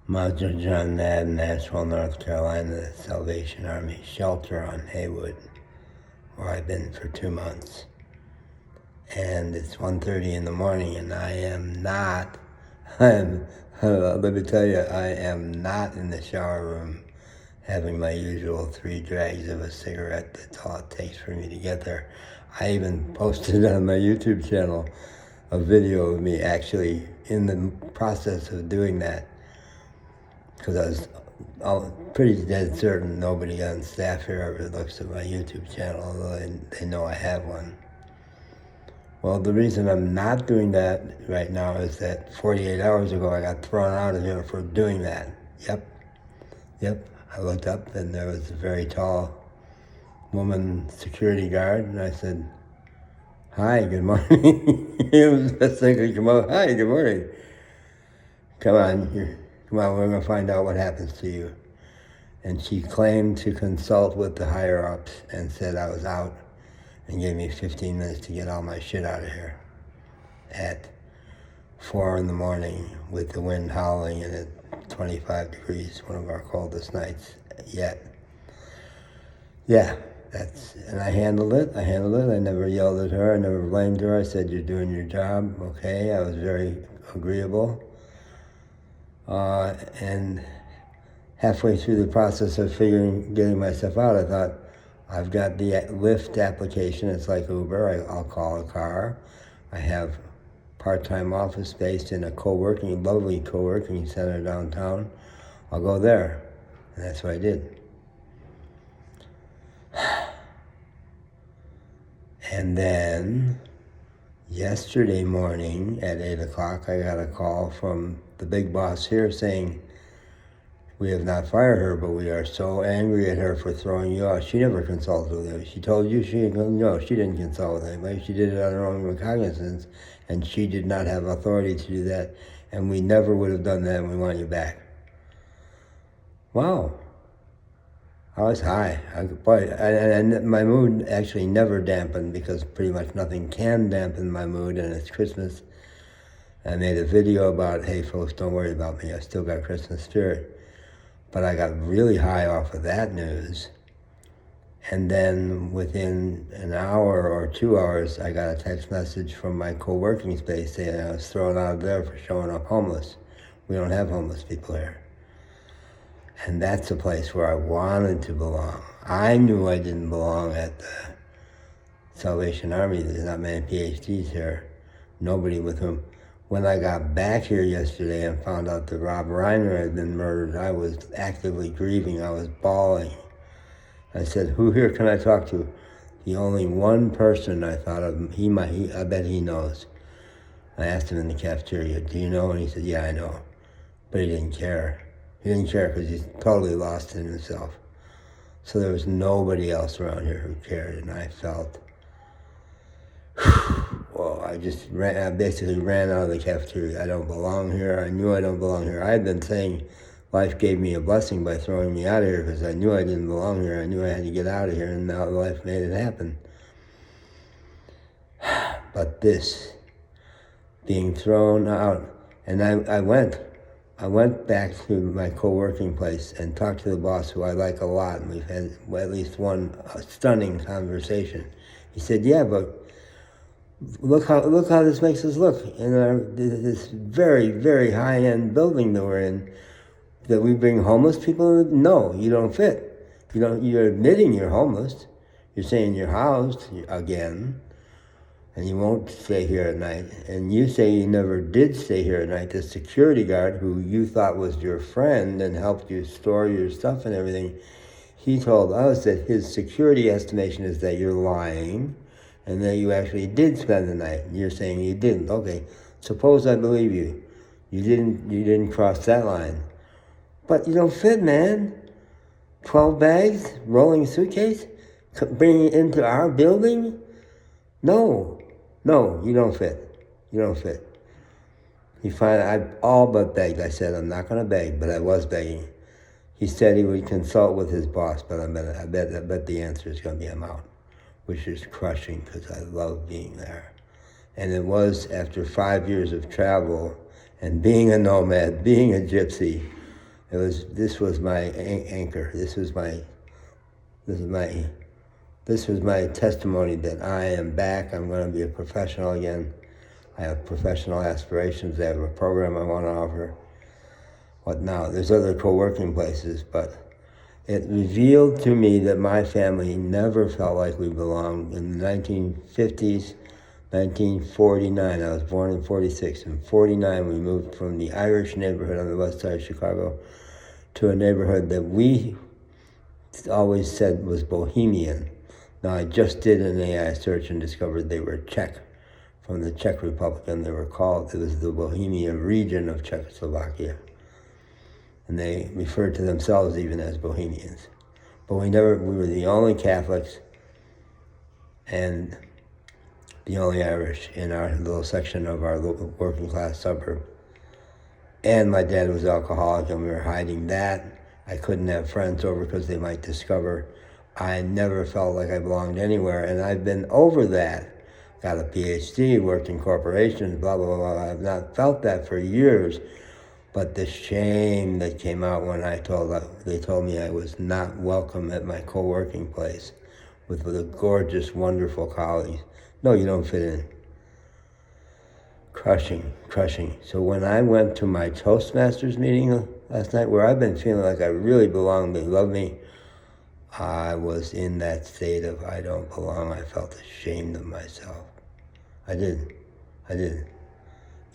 Major John Nadd in Asheville, North Carolina, the Salvation Army shelter on Haywood, where I've been for 2 months. And it's 1:30 in the morning, and I am not, let me tell you, I am not in the shower room having my usual 3 drags of a cigarette. That's all it takes for me to get there. I even posted on my YouTube channel a video of me actually in the process of doing that, because I was pretty dead certain nobody on staff here ever looks at my YouTube channel, although they know I have one. Well, the reason I'm not doing that right now is that 48 hours ago I got thrown out of here for doing that. Yep. I looked up and there was a very tall woman security guard, and I said, "Hi, good morning." It was the best thing could come out. "Hi, good morning. Come on, we're going to find out what happens to you." And she claimed to consult with the higher-ups and said I was out, and gave me 15 minutes to get all my shit out of here at 4 in the morning with the wind howling and at 25 degrees, one of our coldest nights yet. Yeah, and I handled it. I never yelled at her. I never blamed her. I said, "You're doing your job." Okay, I was very agreeable. And halfway through the process of getting myself out, I thought, I've got the Lyft application. It's like Uber. I'll call a car. I have part-time office space in a lovely co-working center downtown. I'll go there. And that's what I did. And then yesterday morning at 8 o'clock, I got a call from the big boss here saying, "We have not fired her, but we are so angry at her for throwing you out. She never consulted with you. She told you no, she didn't consult with anybody. She did it on her own recognizance, and she did not have authority to do that, and we never would have done that, and we want you back." Wow. I was high. And my mood actually never dampened, because pretty much nothing can dampen my mood, and it's Christmas. I made a video about, "Hey folks, don't worry about me. I still got Christmas spirit." But I got really high off of that news. And then within an hour or 2 hours, I got a text message from my co-working space saying I was thrown out of there for showing up homeless. We don't have homeless people here. And that's a place where I wanted to belong. I knew I didn't belong at the Salvation Army. There's not many PhDs here. Nobody with whom. When I got back here yesterday and found out that Rob Reiner had been murdered, I was actively grieving. I was bawling. I said, "Who here can I talk to?" The only one person I thought of, I bet he knows. I asked him in the cafeteria, "Do you know?" And he said, "Yeah, I know." But he didn't care. He didn't care because he's totally lost in himself. So there was nobody else around here who cared, and I felt, well, I basically ran out of the cafeteria. I don't belong here. I knew I don't belong here. I had been saying life gave me a blessing by throwing me out of here, because I knew I didn't belong here. I knew I had to get out of here, and now life made it happen. But this, being thrown out, and I went back to my co-working place and talked to the boss, who I like a lot, and we've had at least one stunning conversation. He said, "Yeah, but look how this makes us look in this very, very high-end building that we're in, that we bring homeless people in. No, you don't fit. You're admitting you're homeless. You're saying you're housed again, and you won't stay here at night. And you say you never did stay here at night. The security guard, who you thought was your friend and helped you store your stuff and everything, he told us that his security estimation is that you're lying, and that you actually did spend the night. You're saying you didn't. Okay, suppose I believe you. You didn't cross that line. But you don't fit, man. 12 bags, rolling suitcase, bringing it into our building? No, you don't fit. You don't fit. I all but begged. I said, "I'm not going to beg," but I was begging. He said he would consult with his boss, but I bet the answer is going to be I'm out, which is crushing, because I love being there. And it was after 5 years of travel and being a nomad, being a gypsy, This was my anchor. This was my testimony that I am back. I'm going to be a professional again. I have professional aspirations. I have a program I want to offer. What now? There's other co-working places, but it revealed to me that my family never felt like we belonged. In the 1950s, 1949, I was born in 46. In 49, we moved from the Irish neighborhood on the west side of Chicago to a neighborhood that we always said was Bohemian. Now, I just did an AI search and discovered they were Czech, from the Czech Republic, and it was the Bohemia region of Czechoslovakia. And they referred to themselves even as Bohemians. But we were the only Catholics and the only Irish in our little section of our local working class suburb. And my dad was alcoholic, and we were hiding that. I couldn't have friends over because they might discover. I never felt like I belonged anywhere, and I've been over that. Got a PhD, worked in corporations, blah, blah, blah. I've not felt that for years. But the shame that came out when they told me I was not welcome at my co-working place with the gorgeous, wonderful colleagues. No, you don't fit in. Crushing. So when I went to my Toastmasters meeting last night, where I've been feeling like I really belong, they love me, I was in that state of I don't belong. I felt ashamed of myself. I did.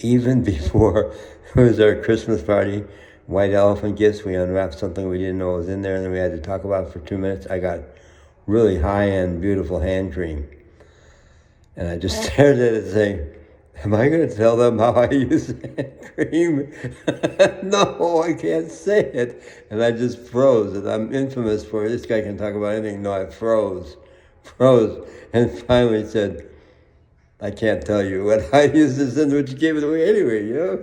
Even before it was our Christmas party, white elephant gifts, we unwrapped something we didn't know was in there, and then we had to talk about it for 2 minutes. I got really high-end, beautiful hand cream. And I just stared at it saying, am I going to tell them how I use hand cream? No, I can't say it. And I just froze. And I'm infamous for this guy can talk about anything. No, I froze, and finally said, I can't tell you what I used this in, but you gave it away anyway, you know?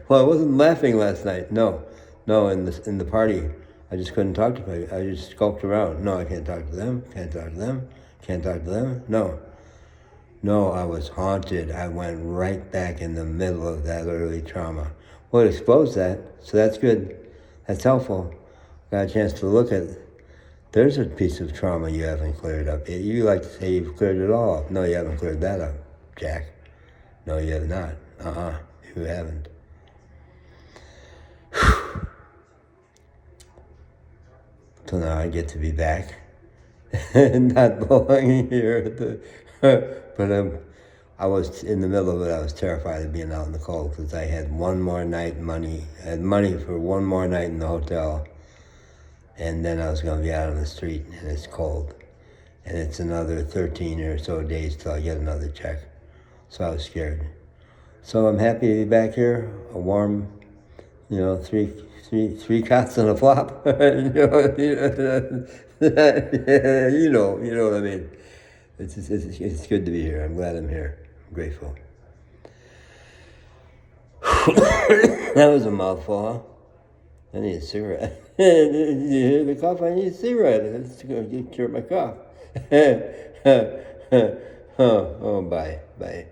Well, I wasn't laughing last night. No, in the party, I just couldn't talk to people. I just skulked around. No, I can't talk to them. No, I was haunted. I went right back in the middle of that early trauma. Well, it exposed that, so that's good. That's helpful. Got a chance to look at it. There's a piece of trauma you haven't cleared up yet. You like to say you've cleared it all up. No, you haven't cleared that up, Jack. No, you have not. You haven't. So now I get to be back and not belonging here. But I was in the middle of it. I was terrified of being out in the cold because I had one more night money. I had money for one more night in the hotel. And then I was going to be out on the street, and it's cold. And it's another 13 or so days till I get another check. So I was scared. So I'm happy to be back here, a warm, three cots and a flop. you know what I mean. It's good to be here. I'm glad I'm here. I'm grateful. That was a mouthful, huh? I need a cigarette. You hear the cough? I need a cigarette. It's going to cure my cough. Bye.